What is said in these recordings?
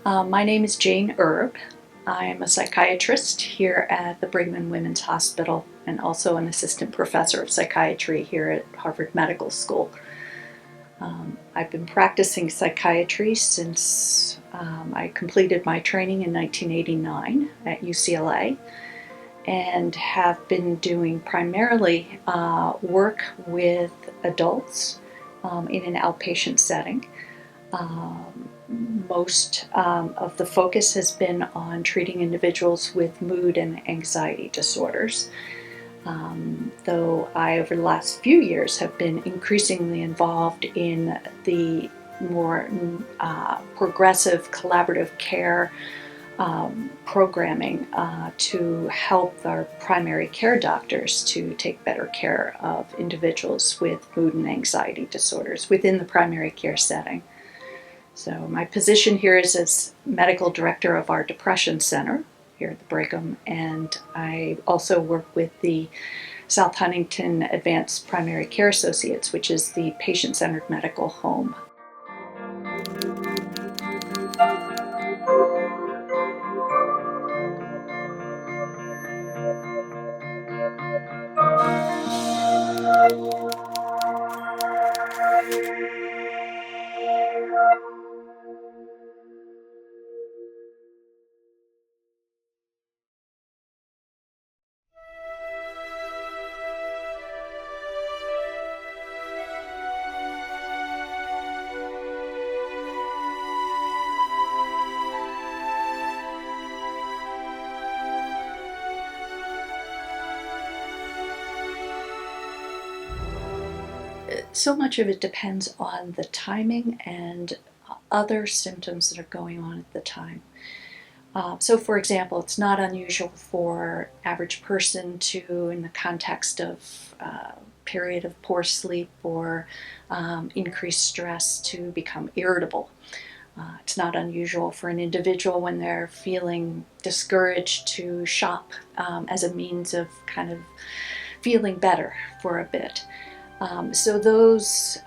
My name is Jane Erb. I'm a psychiatrist here at the Brigham and Women's Hospital and also an assistant professor of psychiatry here at Harvard Medical School. I've been practicing psychiatry since I completed my training in 1989 at UCLA and have been doing primarily work with adults in an outpatient setting. Most of the focus has been on treating individuals with mood and anxiety disorders, though I, over the last few years, have been increasingly involved in the more progressive collaborative care programming to help our primary care doctors to take better care of individuals with mood and anxiety disorders within the primary care setting. So my position here is as medical director of our depression center here at the Brigham, and I also work with the South Huntington Advanced Primary Care Associates, which is the patient-centered medical home. So much of it depends on the timing and other symptoms that are going on at the time. So for example, it's not unusual for average person to, in the context of period of poor sleep or increased stress, to become irritable. It's not unusual for an individual when they're feeling discouraged to shop as a means of kind of feeling better for a bit. So those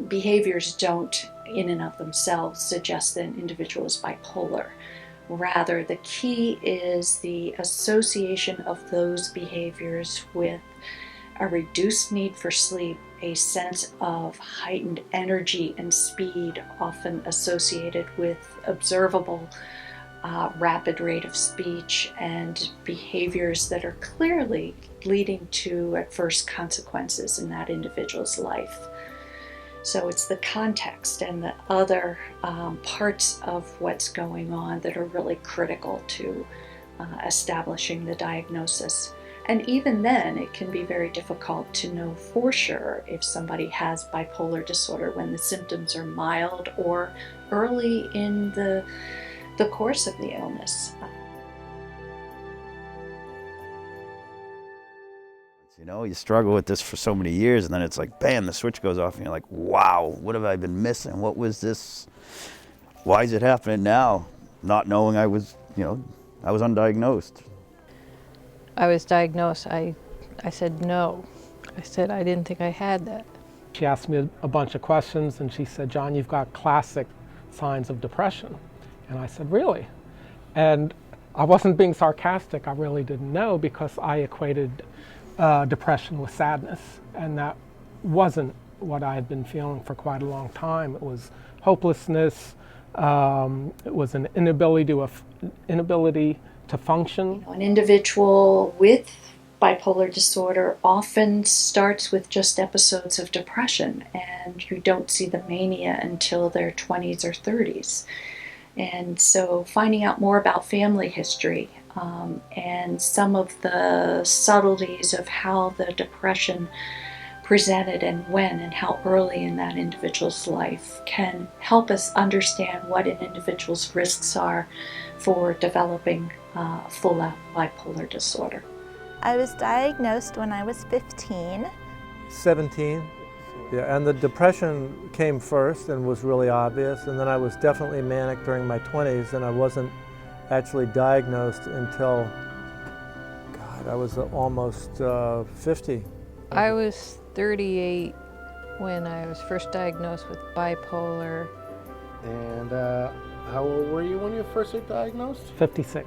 behaviors don't in and of themselves suggest that an individual is bipolar. Rather, the key is the association of those behaviors with a reduced need for sleep, a sense of heightened energy and speed, often associated with observable rapid rate of speech and behaviors that are clearly leading to adverse consequences in that individual's life. So it's the context and the other parts of what's going on that are really critical to establishing the diagnosis. And even then, it can be very difficult to know for sure if somebody has bipolar disorder when the symptoms are mild or early in the course of the illness. You know, you struggle with this for so many years, and then it's like, bam, the switch goes off, and you're like, wow, what have I been missing? What was this? Why is it happening now? Not knowing I was undiagnosed. I was diagnosed. I said no. I said I didn't think I had that. She asked me a bunch of questions, and she said, John, you've got classic signs of depression. And I said, really? And I wasn't being sarcastic. I really didn't know, because I equated depression with sadness, and that wasn't what I had been feeling for quite a long time. It was hopelessness. It was an inability to function. An individual with bipolar disorder often starts with just episodes of depression, and you don't see the mania until their 20s or 30s. And so finding out more about family history and some of the subtleties of how the depression presented and when and how early in that individual's life can help us understand what an individual's risks are for developing full-out bipolar disorder. I was diagnosed when I was 15. 17. Yeah, and the depression came first and was really obvious, and then I was definitely manic during my 20s, and I wasn't actually diagnosed until, I was almost 50. I was 38 when I was first diagnosed with bipolar. And How old were you when you first got diagnosed? 56,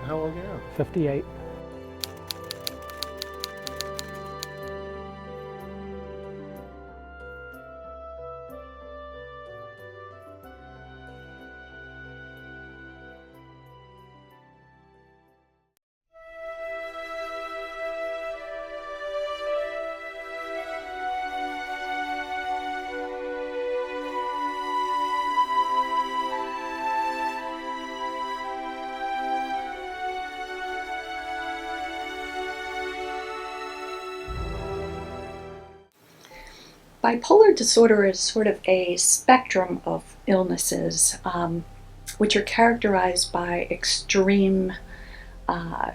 How old now? 58. Bipolar disorder is sort of a spectrum of illnesses, which are characterized by uh,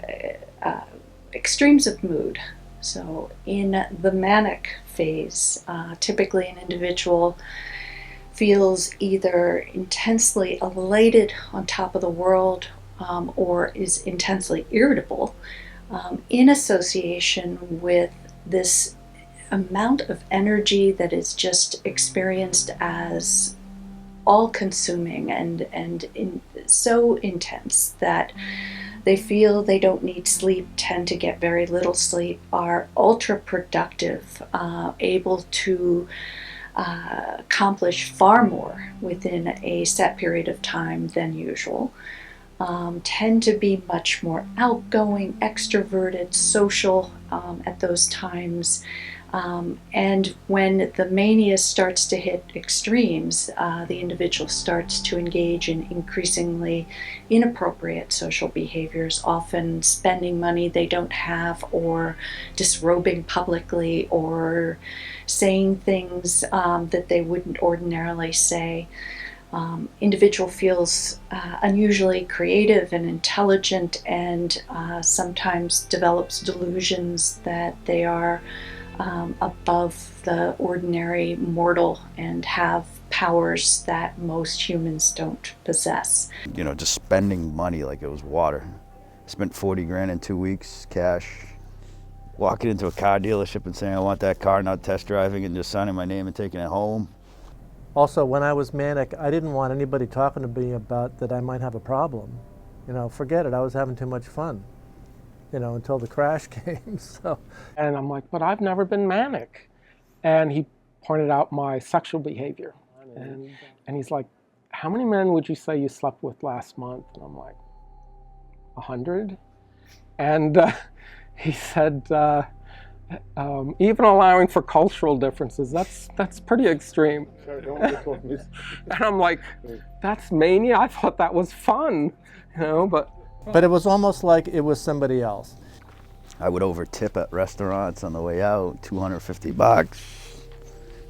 extremes of mood. So in the manic phase, typically an individual feels either intensely elated on top of the world, or is intensely irritable, in association with this amount of energy that is just experienced as all-consuming and so intense that they feel they don't need sleep, tend to get very little sleep, are ultra productive, able to accomplish far more within a set period of time than usual, tend to be much more outgoing, extroverted, social at those times. And when the mania starts to hit extremes, the individual starts to engage in increasingly inappropriate social behaviors, often spending money they don't have, or disrobing publicly, or saying things that they wouldn't ordinarily say. Individual feels unusually creative and intelligent, and sometimes develops delusions that they are above the ordinary mortal and have powers that most humans don't possess. You know, just spending money like it was water. Spent 40 grand in 2 weeks, cash. Walking into a car dealership and saying I want that car, not test driving, and just signing my name and taking it home. Also, when I was manic, I didn't want anybody talking to me about that I might have a problem. You know, forget it, I was having too much fun, you know, until the crash came, so. And I'm like, but I've never been manic. And he pointed out my sexual behavior. And he's like, how many men would you say you slept with last month? And I'm like, 100? And he said, even allowing for cultural differences, that's pretty extreme. And I'm like, that's mania? I thought that was fun, you know, But it was almost like it was somebody else. I would over tip at restaurants on the way out, $250.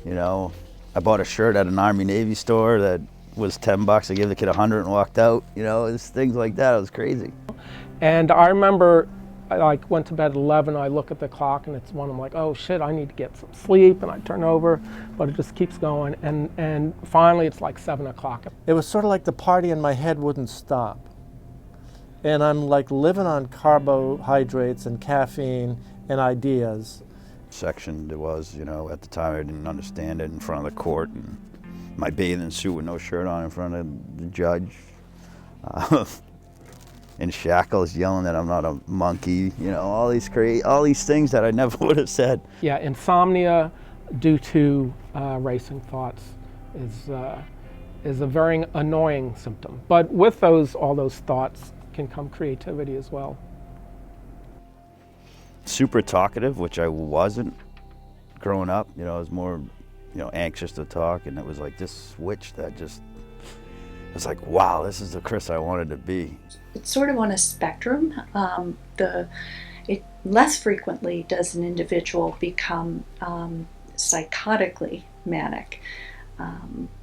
You know, I bought a shirt at an Army Navy store that was $10. I gave the kid 100 and walked out. You know, it's things like that. It was crazy. And I remember I like went to bed at 11, I look at the clock and it's 1, I'm like, oh shit, I need to get some sleep, and I turn over, but it just keeps going, and finally it's like 7 o'clock. It was sort of like the party in my head wouldn't stop. And I'm like living on carbohydrates and caffeine and ideas. Section it was, you know, at the time I didn't understand it, in front of the court, and my bathing suit with no shirt on in front of the judge. In shackles, yelling that I'm not a monkey, you know, all these things that I never would have said. Yeah, insomnia due to racing thoughts is a very annoying symptom. But with all those thoughts can come creativity as well. Super talkative, which I wasn't growing up. You know, I was more, you know, anxious to talk, and it was like this switch that just, it was like, wow, this is the Chris I wanted to be. It's sort of on a spectrum. It less frequently does an individual become psychotically manic,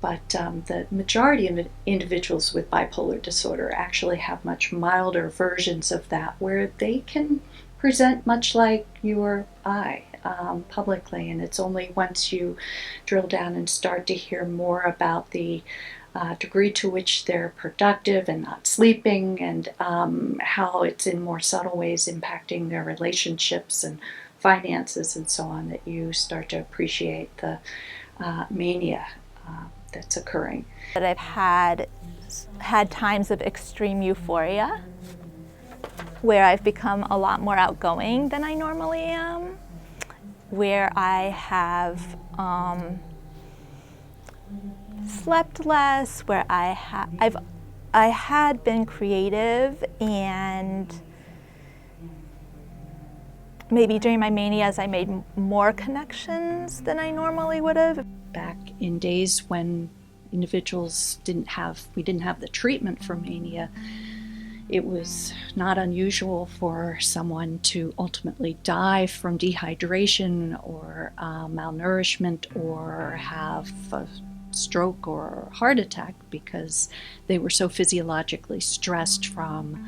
but the majority of individuals with bipolar disorder actually have much milder versions of that, where they can present much like you or I publicly, and it's only once you drill down and start to hear more about the degree to which they're productive and not sleeping, and how it's in more subtle ways impacting their relationships and finances and so on, that you start to appreciate the mania that's occurring. But I've had had times of extreme euphoria where I've become a lot more outgoing than I normally am, where I have slept less, where I had been creative, and maybe during my manias I made more connections than I normally would have. Back in days when individuals didn't have the treatment for mania, it was not unusual for someone to ultimately die from dehydration or malnourishment or have a stroke or heart attack because they were so physiologically stressed from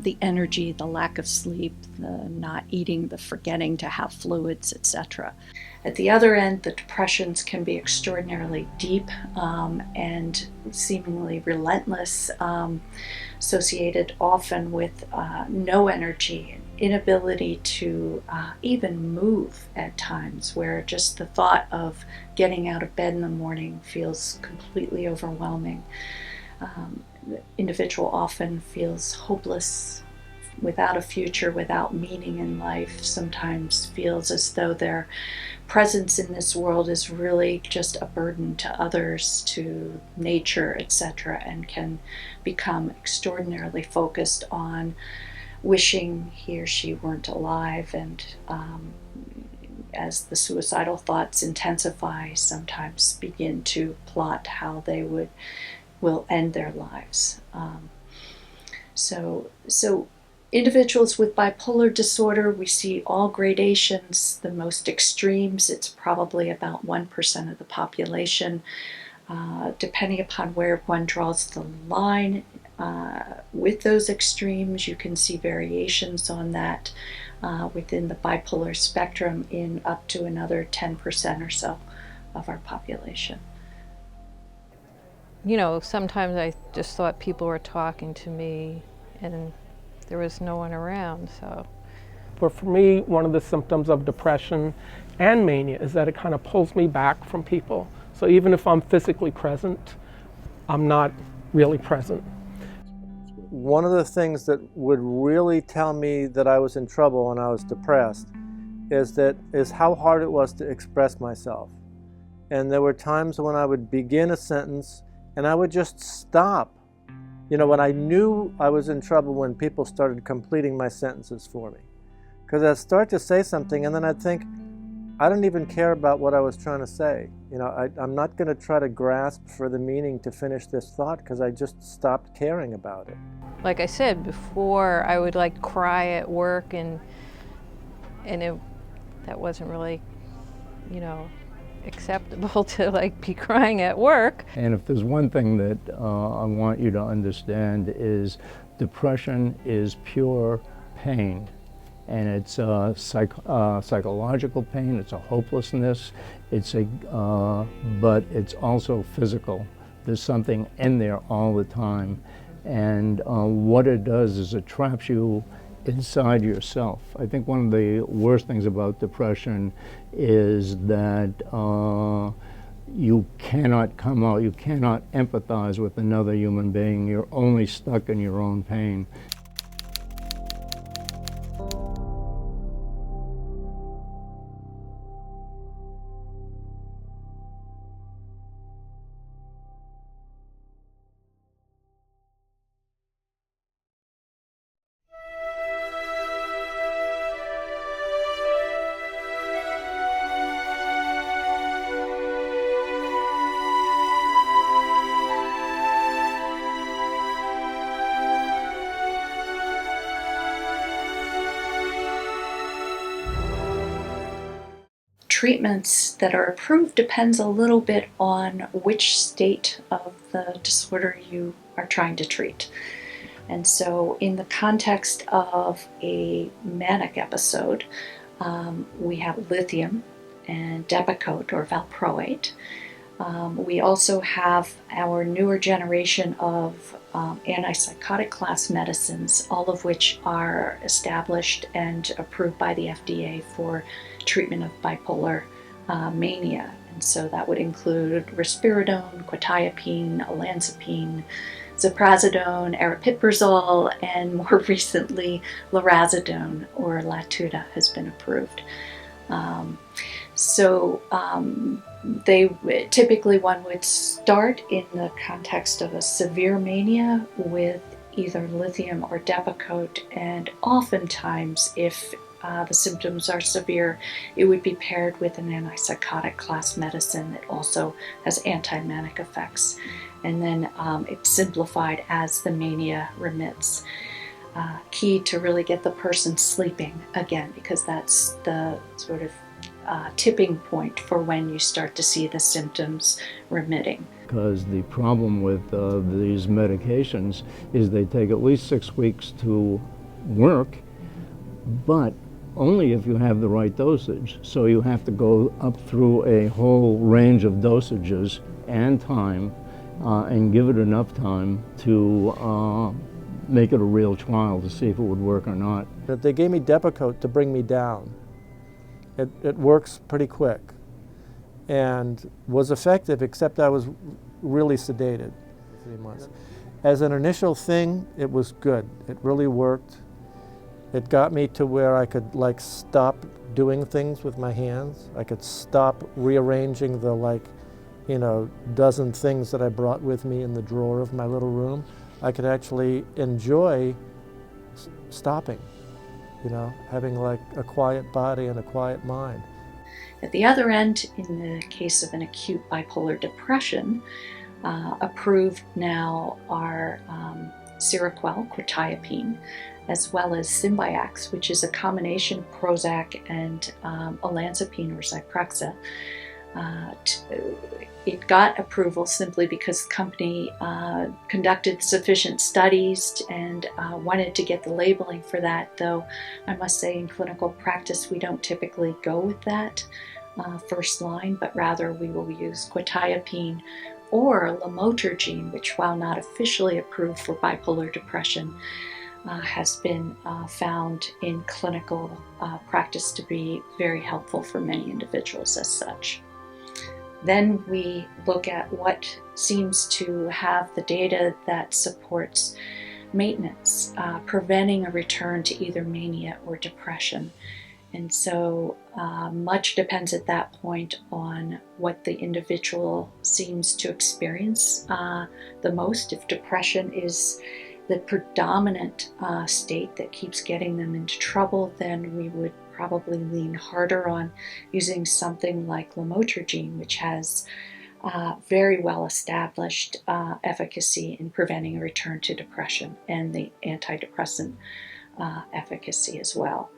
the energy, the lack of sleep, the not eating, the forgetting to have fluids, etc. At the other end, the depressions can be extraordinarily deep and seemingly relentless, associated often with no energy, inability to even move at times, where just the thought of getting out of bed in the morning feels completely overwhelming. The individual often feels hopeless, without a future, without meaning in life, sometimes feels as though their presence in this world is really just a burden to others, to nature, etc., and can become extraordinarily focused on wishing he or she weren't alive, and as the suicidal thoughts intensify, sometimes begin to plot how they will end their lives. So individuals with bipolar disorder, we see all gradations. The most extremes, it's probably about 1% of the population. Depending upon where one draws the line with those extremes, you can see variations on that within the bipolar spectrum in up to another 10% or so of our population. You know, sometimes I just thought people were talking to me and there was no one around, so. But for me, one of the symptoms of depression and mania is that it kind of pulls me back from people. So even if I'm physically present, I'm not really present. One of the things that would really tell me that I was in trouble when I was depressed is how hard it was to express myself. And there were times when I would begin a sentence and I would just stop. You know, when I knew I was in trouble when people started completing my sentences for me. Because I'd start to say something and then I'd think, I don't even care about what I was trying to say. You know, I'm not going to try to grasp for the meaning to finish this thought because I just stopped caring about it. Like I said before, I would like cry at work and that wasn't really, you know, acceptable to like be crying at work. And if there's one thing that I want you to understand is depression is pure pain. And it's psychological pain, it's a hopelessness, but it's also physical. There's something in there all the time. And what it does is it traps you inside yourself. I think one of the worst things about depression is that you cannot come out, you cannot empathize with another human being. You're only stuck in your own pain. Treatments that are approved depends a little bit on which state of the disorder you are trying to treat. And so in the context of a manic episode, we have lithium and Depakote or valproate. We also have our newer generation of antipsychotic class medicines, all of which are established and approved by the FDA for treatment of bipolar mania. And so that would include risperidone, quetiapine, olanzapine, ziprasidone, aripiprazole, and more recently, lorazepam or Latuda has been approved. They typically, one would start in the context of a severe mania with either lithium or Depakote, and oftentimes if the symptoms are severe, it would be paired with an antipsychotic class medicine that also has anti-manic effects. And then it's simplified as the mania remits. Key to really get the person sleeping again, because that's the sort of tipping point for when you start to see the symptoms remitting. Because the problem with these medications is they take at least 6 weeks to work, but only if you have the right dosage. So you have to go up through a whole range of dosages and time, and give it enough time to make it a real trial to see if it would work or not. They gave me Depakote to bring me down. It works pretty quick and was effective, except I was really sedated for 3 months. As an initial thing, it was good. It really worked. It got me to where I could stop doing things with my hands. I could stop rearranging the dozen things that I brought with me in the drawer of my little room. I could actually enjoy stopping, having a quiet body and a quiet mind. At the other end, in the case of an acute bipolar depression, approved now are Seroquel, quetiapine, as well as Symbyax, which is a combination Prozac and olanzapine or Zyprexa. It got approval simply because the company conducted sufficient studies and wanted to get the labeling for that, though I must say in clinical practice we don't typically go with that first line, but rather we will use quetiapine or lamotrigine, which while not officially approved for bipolar depression, has been found in clinical practice to be very helpful for many individuals as such. Then we look at what seems to have the data that supports maintenance, preventing a return to either mania or depression. And so much depends at that point on what the individual seems to experience the most. If depression is the predominant state that keeps getting them into trouble, then we would probably lean harder on using something like lamotrigine, which has very well established efficacy in preventing a return to depression, and the antidepressant efficacy as well.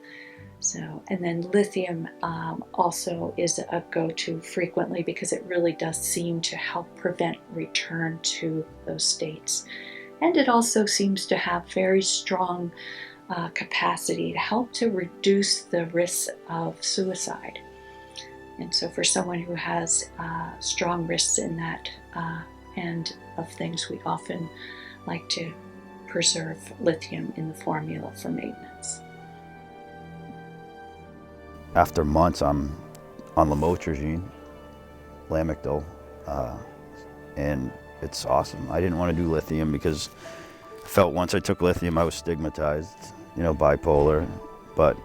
And then lithium also is a go-to frequently because it really does seem to help prevent return to those states. And it also seems to have very strong capacity to help to reduce the risk of suicide. And so for someone who has strong risks in that end of things, we often like to preserve lithium in the formula for maintenance. After months, I'm on lamotrigine, Lamictal, and it's awesome. I didn't want to do lithium because I felt once I took lithium I was stigmatized, bipolar, but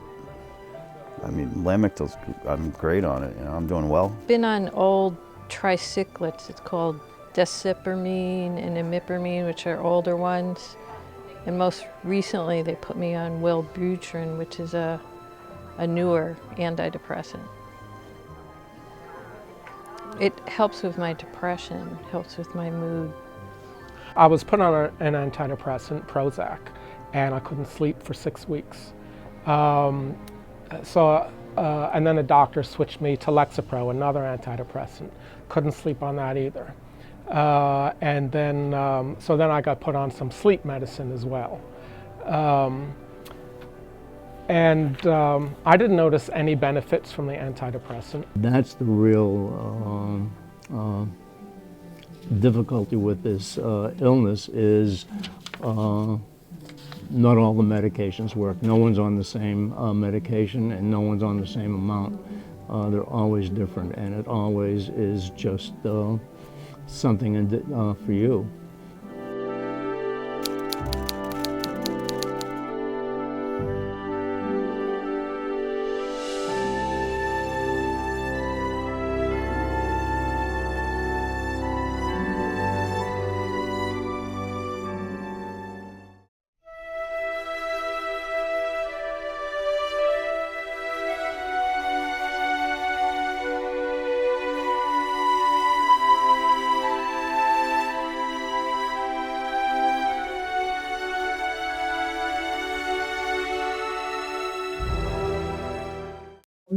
I mean, Lamictal's, I'm great on it, I'm doing well. Been on old tricyclics. It's called desipramine and imipramine, which are older ones. And most recently they put me on Wellbutrin, which is a newer antidepressant. It helps with my depression, helps with my mood. I was put on an antidepressant, Prozac, and I couldn't sleep for 6 weeks. And then the doctor switched me to Lexapro, another antidepressant. Couldn't sleep on that either. So then I got put on some sleep medicine as well. I didn't notice any benefits from the antidepressant. That's the real difficulty with this illness is not all the medications work. No one's on the same medication and no one's on the same amount. They're always different, and it always is just something for you.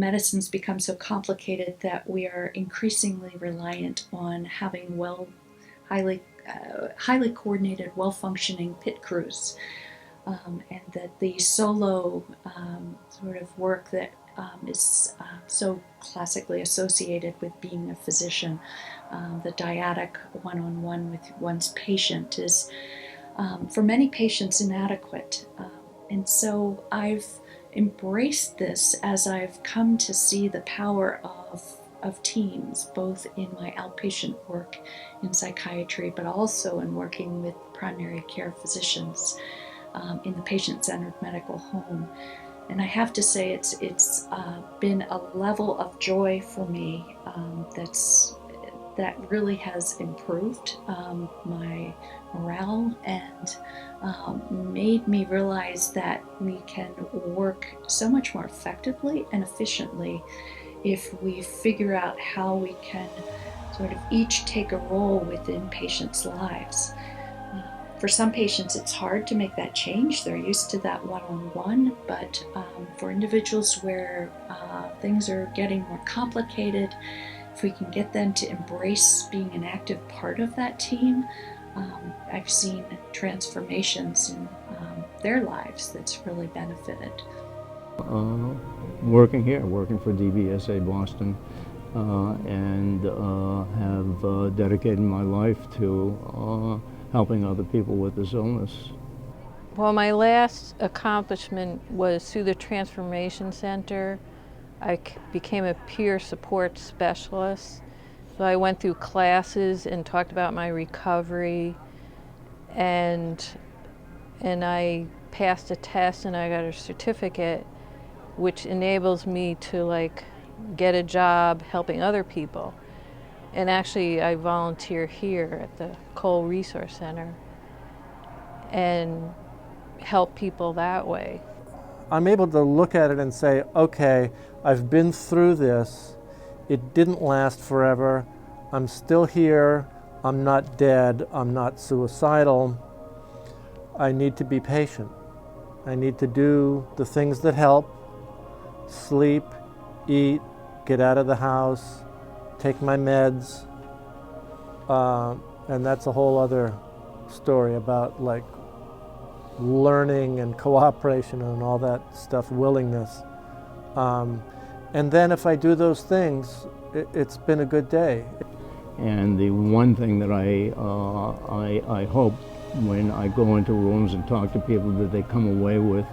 medicine's become so complicated that we are increasingly reliant on having highly coordinated, well-functioning pit crews, and that the solo sort of work that is so classically associated with being a physician, the dyadic one-on-one with one's patient, is for many patients inadequate. And so I've embraced this as I've come to see the power of teams, both in my outpatient work in psychiatry, but also in working with primary care physicians in the patient-centered medical home. And I have to say it's been a level of joy for me that really has improved my morale and made me realize that we can work so much more effectively and efficiently if we figure out how we can sort of each take a role within patients' lives. For some patients, it's hard to make that change. They're used to that one-on-one, but for individuals where things are getting more complicated, if we can get them to embrace being an active part of that team, I've seen transformations in their lives that's really benefited. Working for DBSA Boston, and have dedicated my life to helping other people with this illness. Well, my last accomplishment was through the Transformation Center. I became a peer support specialist. So I went through classes and talked about my recovery, and I passed a test and I got a certificate, which enables me to get a job helping other people. And actually, I volunteer here at the Cole Resource Center and help people that way. I'm able to look at it and say, okay, I've been through this. It didn't last forever. I'm still here. I'm not dead. I'm not suicidal. I need to be patient. I need to do the things that help: sleep, eat, get out of the house, take my meds, and that's a whole other story about learning and cooperation and all that stuff, willingness. And then if I do those things, it's been a good day. And the one thing that I hope when I go into rooms and talk to people that they come away with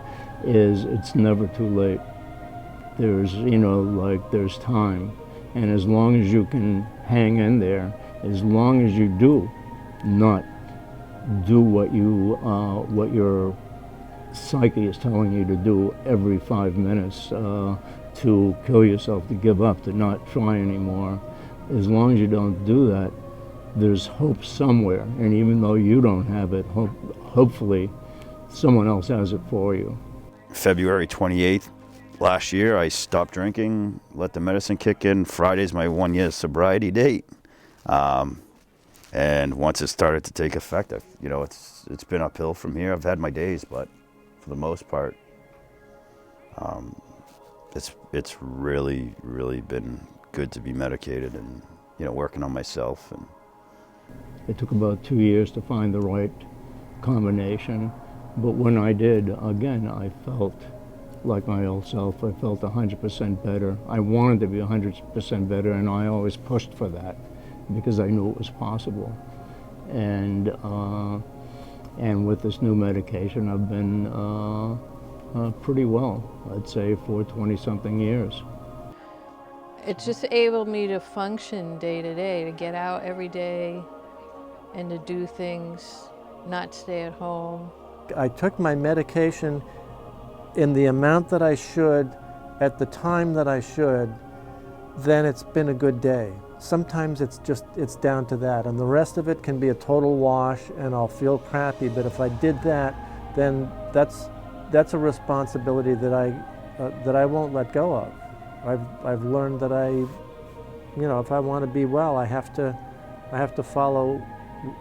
is it's never too late. There's, there's time. And as long as you can hang in there, as long as you do not do what your psyche is telling you to do every 5 minutes, to kill yourself, to give up, to not try anymore, as long as you don't do that, there's hope somewhere. And even though you don't have it, hopefully someone else has it for you. February 28th last year, I stopped drinking, let the medicine kick in. Friday's my 1-year sobriety date. And once it started to take effect, it's been uphill from here. I've had my days, but for the most part, it's really, really been good to be medicated and, working on myself. And it took about 2 years to find the right combination. But when I did, again, I felt like my old self. I felt 100% better. I wanted to be 100% better, and I always pushed for that because I knew it was possible. And with this new medication, I've been pretty well, I'd say, for 20-something years. It's just enabled me to function day to day, to get out every day and to do things, not stay at home. I took my medication in the amount that I should, at the time that I should, then it's been a good day. Sometimes it's down to that, and the rest of it can be a total wash and I'll feel crappy, but if I did that, then that's a responsibility that I won't let go of. I've learned that if I want to be well, I have to follow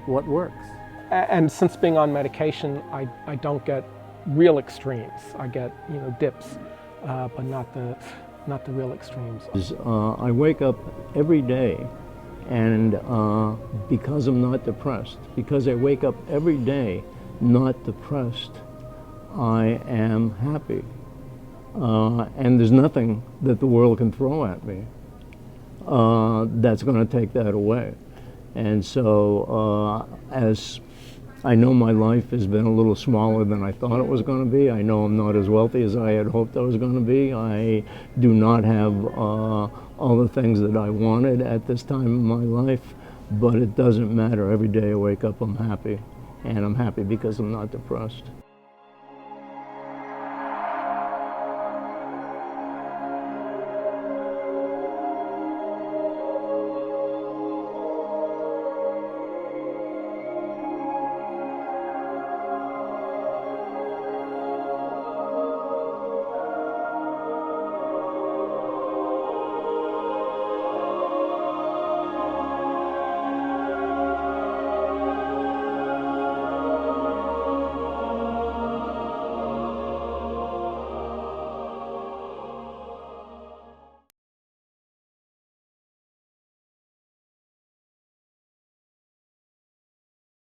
what works. And since being on medication, I don't get real extremes. I get dips, but not not the real extremes. I wake up every day, and because I'm not depressed, because I wake up every day not depressed, I am happy. And there's nothing that the world can throw at me that's going to take that away. And so as I know my life has been a little smaller than I thought it was going to be. I know I'm not as wealthy as I had hoped I was going to be. I do not have all the things that I wanted at this time in my life, but it doesn't matter. Every day I wake up, I'm happy, and I'm happy because I'm not depressed.